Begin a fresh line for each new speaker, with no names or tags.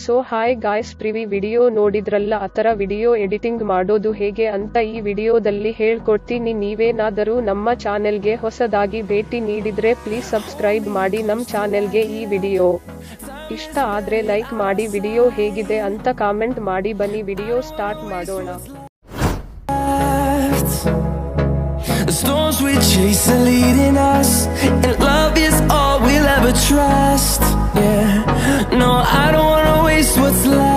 So hi guys, ಪ್ರಿವಿ video ನೋಡಿದ್ರಲ್ಲ, ಆತರ ವಿಡಿಯೋ ಎಡಿಟಿಂಗ್ ಮಾಡೋದು ಹೇಗೆ ಅಂತ ಈ ವಿಡಿಯೋದಲ್ಲಿ ಹೇಳ್ಕೊಡ್ತೀನಿ. ನೀವೇನಾದರೂ ನಮ್ಮ ಚಾನೆಲ್ಗೆ ಹೊಸದಾಗಿ ಭೇಟಿ ನೀಡಿದ್ರೆ ಪ್ಲೀಸ್ ಸಬ್ಸ್ಕ್ರೈಬ್ ಮಾಡಿ ನಮ್ ಚಾನೆಲ್ಗೆ. ಈ ವಿಡಿಯೋ ಇಷ್ಟ ಆದ್ರೆ ಲೈಕ್ ಮಾಡಿ, ವಿಡಿಯೋ ಹೇಗಿದೆ ಅಂತ ಕಾಮೆಂಟ್ ಮಾಡಿ. ಬನ್ನಿ ವಿಡಿಯೋ ಸ್ಟಾರ್ಟ್ ಮಾಡೋಣ.
The storms we chase are leading us, and love is all we'll ever trust. Yeah, no, I don't wanna waste what's left.